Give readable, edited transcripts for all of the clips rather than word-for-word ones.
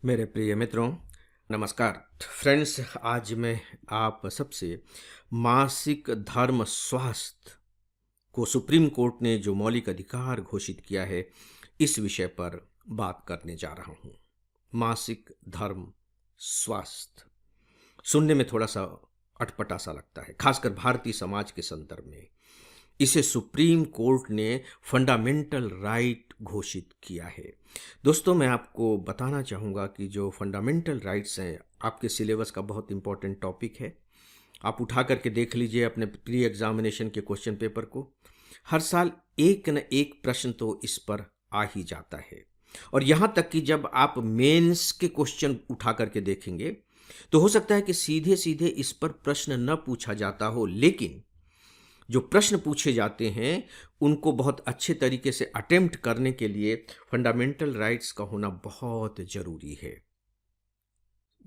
मेरे प्रिय मित्रों, नमस्कार। फ्रेंड्स, आज मैं आप सबसे मासिक धर्म स्वास्थ्य को सुप्रीम कोर्ट ने जो मौलिक अधिकार घोषित किया है, इस विषय पर बात करने जा रहा हूँ। मासिक धर्म स्वास्थ्य सुनने में थोड़ा सा अटपटा सा लगता है, खासकर भारतीय समाज के संदर्भ में। इसे सुप्रीम कोर्ट ने फंडामेंटल राइट घोषित किया है। दोस्तों, मैं आपको बताना चाहूँगा कि जो फंडामेंटल राइट्स हैं, आपके सिलेबस का बहुत इंपॉर्टेंट टॉपिक है। आप उठा करके देख लीजिए अपने प्री एग्जामिनेशन के क्वेश्चन पेपर को। हर साल एक न एक प्रश्न तो इस पर आ ही जाता है, और यहाँ तक कि जब आप मेंस के क्वेश्चन उठा करके देखेंगे तो हो सकता है कि सीधे सीधे इस पर प्रश्न न पूछा जाता हो, लेकिन जो प्रश्न पूछे जाते हैं उनको बहुत अच्छे तरीके से अटेम्प्ट करने के लिए फंडामेंटल राइट्स का होना बहुत जरूरी है।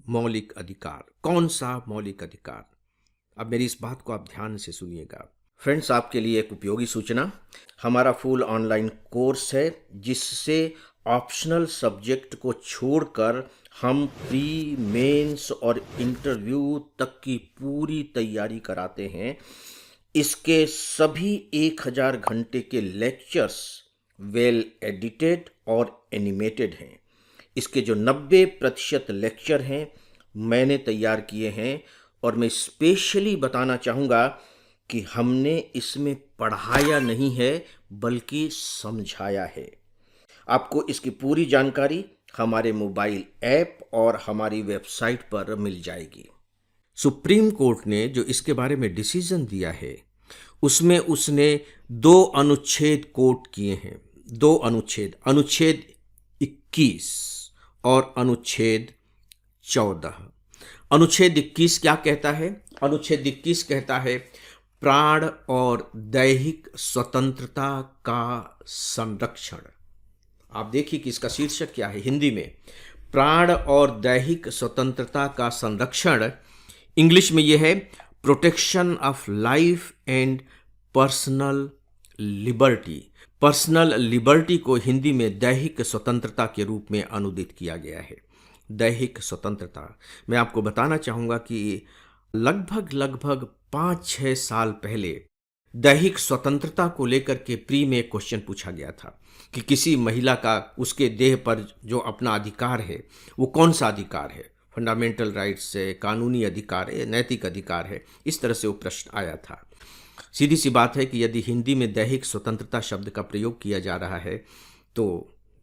मौलिक अधिकार, कौन सा मौलिक अधिकार? अब मेरी इस बात को आप ध्यान से सुनिएगा। फ्रेंड्स, आपके लिए एक उपयोगी सूचना। हमारा फुल ऑनलाइन कोर्स है जिससे ऑप्शनल सब्जेक्ट को छोड़कर हम प्री, मेंस और इंटरव्यू तक की पूरी तैयारी कराते हैं। इसके सभी 1000 घंटे के लेक्चर्स वेल एडिटेड और एनिमेटेड हैं। इसके जो 90% लेक्चर हैं मैंने तैयार किए हैं, और मैं स्पेशली बताना चाहूँगा कि हमने इसमें पढ़ाया नहीं है बल्कि समझाया है। आपको इसकी पूरी जानकारी हमारे मोबाइल ऐप और हमारी वेबसाइट पर मिल जाएगी। सुप्रीम कोर्ट ने जो इसके बारे में डिसीजन दिया है, उसमें उसने 2 अनुच्छेद कोट किए हैं। 2 अनुच्छेद, अनुच्छेद 21 और अनुच्छेद 14। अनुच्छेद 21 क्या कहता है? अनुच्छेद 21 कहता है प्राण और दैहिक स्वतंत्रता का संरक्षण। आप देखिए कि इसका शीर्षक क्या है हिंदी में, प्राण और दैहिक स्वतंत्रता का संरक्षण। इंग्लिश में यह है protection of life and personal liberty. Personal liberty को हिंदी में दैहिक स्वतंत्रता के रूप में अनुदित किया गया है। दैहिक स्वतंत्रता, मैं आपको बताना चाहूँगा कि लगभग 5-6 साल पहले दैहिक स्वतंत्रता को लेकर के प्री में एक क्वेश्चन पूछा गया था कि किसी महिला का उसके देह पर जो अपना अधिकार है वो कौन सा अधिकार है। फंडामेंटल राइट्स है, कानूनी अधिकार है, नैतिक अधिकार है, इस तरह से वो प्रश्न आया था। सीधी सी बात है कि यदि हिंदी में दैहिक स्वतंत्रता शब्द का प्रयोग किया जा रहा है तो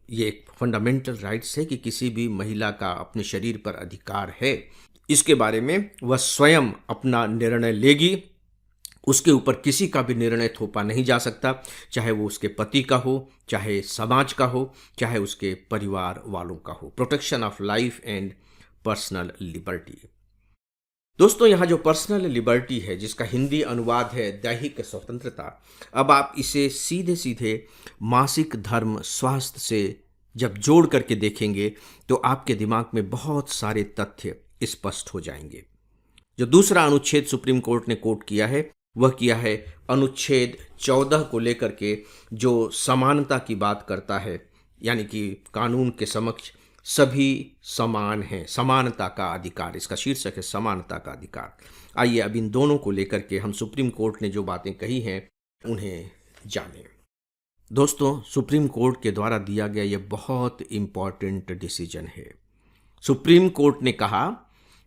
ये एक फंडामेंटल राइट्स है कि किसी भी महिला का अपने शरीर पर अधिकार है। इसके बारे में वह स्वयं अपना निर्णय लेगी, उसके ऊपर किसी का भी निर्णय थोपा नहीं जा सकता, चाहे वो उसके पति का हो, चाहे समाज का हो, चाहे उसके परिवार वालों का हो। Protection of life and personal liberty. दोस्तों, यहाँ जो पर्सनल लिबर्टी है जिसका हिंदी अनुवाद है दैहिक स्वतंत्रता, अब आप इसे सीधे सीधे मासिक धर्म स्वास्थ्य से जब जोड़ करके देखेंगे तो आपके दिमाग में बहुत सारे तथ्य स्पष्ट हो जाएंगे। जो दूसरा अनुच्छेद सुप्रीम कोर्ट ने कोट किया है वह किया है अनुच्छेद 14 को लेकर के, जो समानता की बात करता है, यानी कि कानून के समक्ष सभी समान हैं, समानता का अधिकार। इसका शीर्षक है समानता का अधिकार। आइए अब इन दोनों को लेकर के हम सुप्रीम कोर्ट ने जो बातें कही हैं उन्हें जानें। दोस्तों, सुप्रीम कोर्ट के द्वारा दिया गया यह बहुत इंपॉर्टेंट डिसीजन है। सुप्रीम कोर्ट ने कहा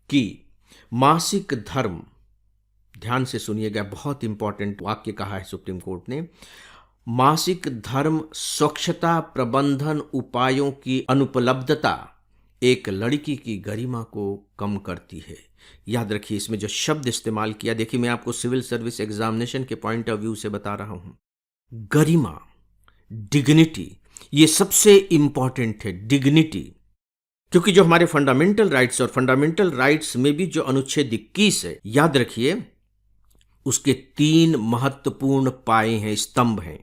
कि मासिक धर्म, ध्यान से सुनिएगा, बहुत इंपॉर्टेंट वाक्य कहा है सुप्रीम कोर्ट ने, मासिक धर्म स्वच्छता प्रबंधन उपायों की अनुपलब्धता एक लड़की की गरिमा को कम करती है। याद रखिए, इसमें जो शब्द इस्तेमाल किया, देखिए मैं आपको सिविल सर्विस एग्जामिनेशन के पॉइंट ऑफ व्यू से बता रहा हूं। गरिमा, डिग्निटी, ये सबसे इंपॉर्टेंट है, डिग्निटी। क्योंकि जो हमारे फंडामेंटल राइट्स और फंडामेंटल राइट्स में भी जो अनुच्छेद 21 है, याद रखिए उसके 3 महत्वपूर्ण पाए हैं, स्तंभ हैं।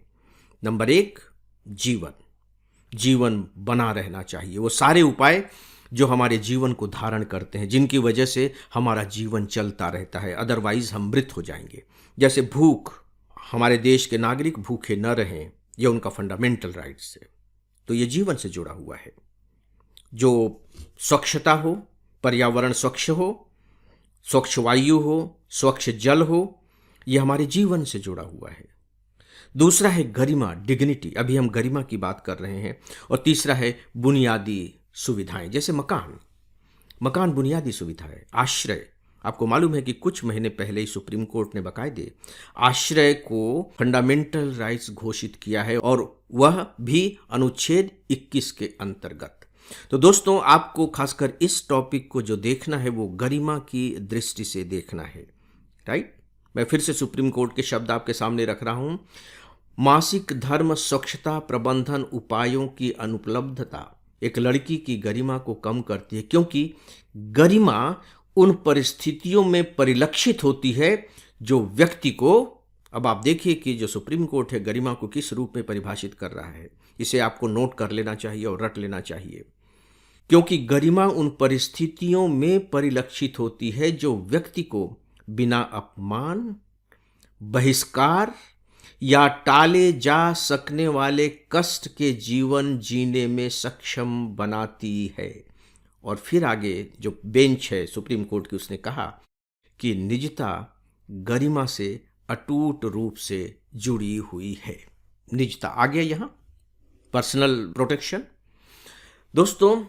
नंबर 1, जीवन। जीवन बना रहना चाहिए। वो सारे उपाय जो हमारे जीवन को धारण करते हैं, जिनकी वजह से हमारा जीवन चलता रहता है, अदरवाइज हम मृत हो जाएंगे। जैसे भूख, हमारे देश के नागरिक भूखे न रहें, यह उनका फंडामेंटल राइट्स है, तो ये जीवन से जुड़ा हुआ है। जो स्वच्छता हो, पर्यावरण स्वच्छ हो, स्वच्छ वायु हो, स्वच्छ जल हो, यह हमारे जीवन से जुड़ा हुआ है। दूसरा है गरिमा, डिग्निटी, अभी हम गरिमा की बात कर रहे हैं। और तीसरा है बुनियादी सुविधाएं, जैसे मकान। मकान बुनियादी सुविधा है। आश्रय, आपको मालूम है कि कुछ महीने पहले ही सुप्रीम कोर्ट ने बाकायदे आश्रय को फंडामेंटल राइट्स घोषित किया है, और वह भी अनुच्छेद 21 के अंतर्गत। तो दोस्तों, आपको खासकर इस टॉपिक को जो देखना है वो गरिमा की दृष्टि से देखना है, राइट। मैं फिर से सुप्रीम कोर्ट के शब्द आपके सामने रख रहा हूं। मासिक धर्म स्वच्छता प्रबंधन उपायों की अनुपलब्धता एक लड़की की गरिमा को कम करती है, क्योंकि गरिमा उन परिस्थितियों में परिलक्षित होती है जो व्यक्ति को, अब आप देखिए कि जो सुप्रीम कोर्ट है गरिमा को किस रूप में परिभाषित कर रहा है। इसे आपको नोट कर लेना चाहिए और रट लेना चाहिए, क्योंकि गरिमा उन परिस्थितियों में परिलक्षित होती है जो व्यक्ति को बिना अपमान, बहिष्कार या टाले जा सकने वाले कष्ट के जीवन जीने में सक्षम बनाती है। और फिर आगे जो बेंच है सुप्रीम कोर्ट की, उसने कहा कि निजता गरिमा से अटूट रूप से जुड़ी हुई है। निजता आ गया यहां, पर्सनल प्रोटेक्शन। दोस्तों,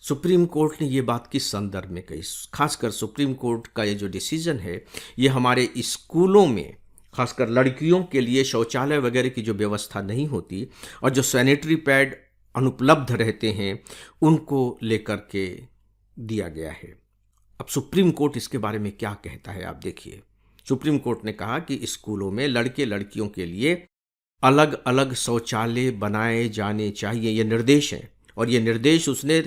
सुप्रीम कोर्ट ने ये बात किस संदर्भ में कही? खासकर सुप्रीम कोर्ट का ये जो डिसीजन है, ये हमारे स्कूलों में खासकर लड़कियों के लिए शौचालय वगैरह की जो व्यवस्था नहीं होती और जो सैनिटरी पैड अनुपलब्ध रहते हैं, उनको लेकर के दिया गया है। अब सुप्रीम कोर्ट इसके बारे में क्या कहता है, आप देखिए। सुप्रीम कोर्ट ने कहा कि स्कूलों में लड़के लड़कियों के लिए अलग अलग शौचालय बनाए जाने चाहिए, ये निर्देश है। और ये निर्देश उसने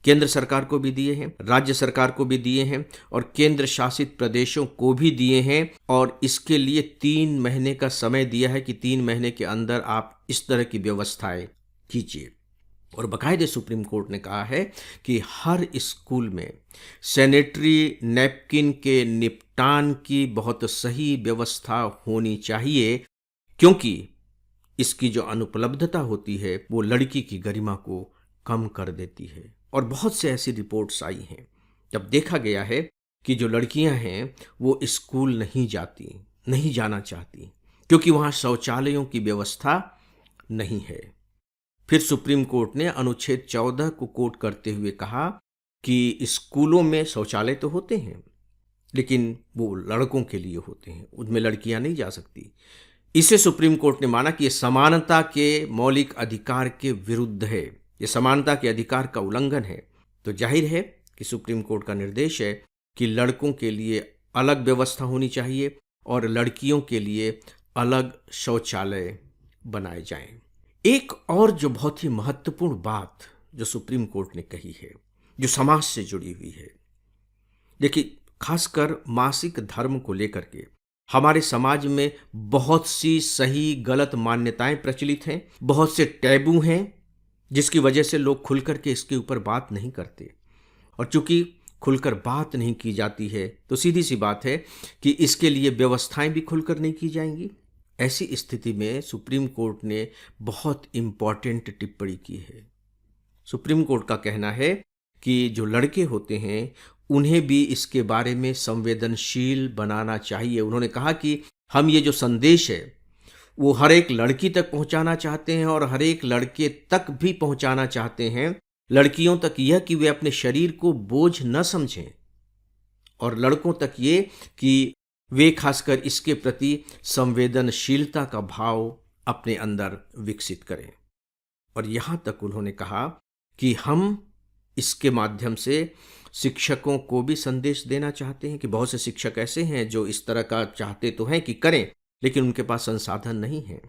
केंद्र सरकार को भी दिए हैं, राज्य सरकार को भी दिए हैं और केंद्र शासित प्रदेशों को भी दिए हैं। और इसके लिए 3 महीने का समय दिया है कि 3 महीने के अंदर आप इस तरह की व्यवस्थाएं कीजिए। और बाकायदे सुप्रीम कोर्ट ने कहा है कि हर स्कूल में सैनिटरी नैपकिन के निपटान की बहुत सही व्यवस्था होनी चाहिए, क्योंकि इसकी जो अनुपलब्धता होती है वो लड़की की गरिमा को कम कर देती है। और बहुत से ऐसी रिपोर्ट्स आई हैं जब देखा गया है कि जो लड़कियां हैं वो स्कूल नहीं जाना चाहती, क्योंकि वहाँ शौचालयों की व्यवस्था नहीं है। फिर सुप्रीम कोर्ट ने अनुच्छेद 14 को कोट करते हुए कहा कि स्कूलों में शौचालय तो होते हैं, लेकिन वो लड़कों के लिए होते हैं, उनमें लड़कियां नहीं जा सकती। इसे सुप्रीम कोर्ट ने माना कि ये समानता के मौलिक अधिकार के विरुद्ध है, ये समानता के अधिकार का उल्लंघन है। तो जाहिर है कि सुप्रीम कोर्ट का निर्देश है कि लड़कों के लिए अलग व्यवस्था होनी चाहिए और लड़कियों के लिए अलग शौचालय बनाए जाएं। एक और जो बहुत ही महत्वपूर्ण बात जो सुप्रीम कोर्ट ने कही है, जो समाज से जुड़ी हुई है, देखिए, खासकर मासिक धर्म को लेकर के हमारे समाज में बहुत सी सही गलत मान्यताएं प्रचलित हैं, बहुत से टैबू हैं, जिसकी वजह से लोग खुलकर के इसके ऊपर बात नहीं करते। और चूंकि खुलकर बात नहीं की जाती है तो सीधी सी बात है कि इसके लिए व्यवस्थाएं भी खुलकर नहीं की जाएंगी। ऐसी स्थिति में सुप्रीम कोर्ट ने बहुत इंपॉर्टेंट टिप्पणी की है। सुप्रीम कोर्ट का कहना है कि जो लड़के होते हैं उन्हें भी इसके बारे में संवेदनशील बनाना चाहिए। उन्होंने कहा कि हम ये जो संदेश है वो हर एक लड़की तक पहुंचाना चाहते हैं और हर एक लड़के तक भी पहुंचाना चाहते हैं, लड़कियों तक यह कि वे अपने शरीर को बोझ न समझें, और लड़कों तक ये कि वे खासकर इसके प्रति संवेदनशीलता का भाव अपने अंदर विकसित करें। और यहाँ तक उन्होंने कहा कि हम इसके माध्यम से शिक्षकों को भी संदेश देना चाहते हैं कि बहुत से शिक्षक ऐसे हैं जो इस तरह का चाहते तो हैं कि करें, लेकिन उनके पास संसाधन नहीं है।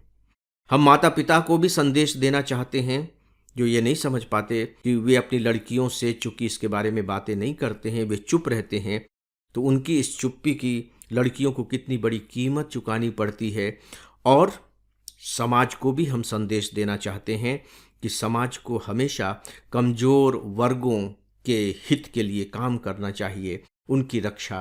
हम माता पिता को भी संदेश देना चाहते हैं जो ये नहीं समझ पाते कि वे अपनी लड़कियों से, चूंकि इसके बारे में बातें नहीं करते हैं, वे चुप रहते हैं, तो उनकी इस चुप्पी की लड़कियों को कितनी बड़ी कीमत चुकानी पड़ती है। और समाज को भी हम संदेश देना चाहते हैं कि समाज को हमेशा कमज़ोर वर्गों के हित के लिए काम करना चाहिए, उनकी रक्षा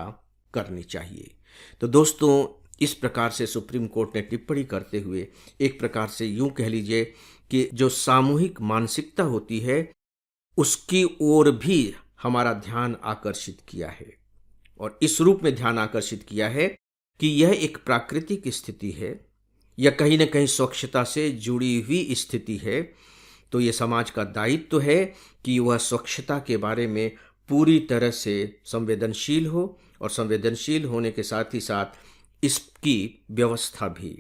करनी चाहिए। तो दोस्तों, इस प्रकार से सुप्रीम कोर्ट ने टिप्पणी करते हुए एक प्रकार से यूं कह लीजिए कि जो सामूहिक मानसिकता होती है उसकी ओर भी हमारा ध्यान आकर्षित किया है, और इस रूप में ध्यान आकर्षित किया है कि यह एक प्राकृतिक स्थिति है या कहीं न कहीं स्वच्छता से जुड़ी हुई स्थिति है। तो ये समाज का दायित्व है कि वह स्वच्छता के बारे में पूरी तरह से संवेदनशील हो, और संवेदनशील होने के साथ ही साथ इसकी व्यवस्था भी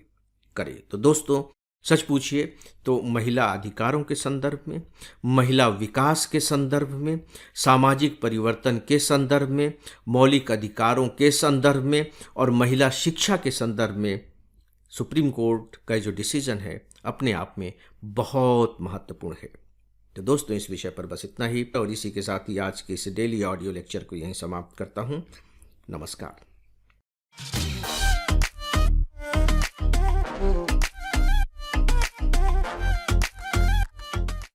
करे। तो दोस्तों, सच पूछिए तो महिला अधिकारों के संदर्भ में, महिला विकास के संदर्भ में, सामाजिक परिवर्तन के संदर्भ में, मौलिक अधिकारों के संदर्भ में और महिला शिक्षा के संदर्भ में सुप्रीम कोर्ट का जो डिसीजन है अपने आप में बहुत महत्वपूर्ण है। तो दोस्तों, इस विषय पर बस इतना ही, और इसी के साथ ही आज के इस डेली ऑडियो लेक्चर को यहीं समाप्त करता हूँ। नमस्कार।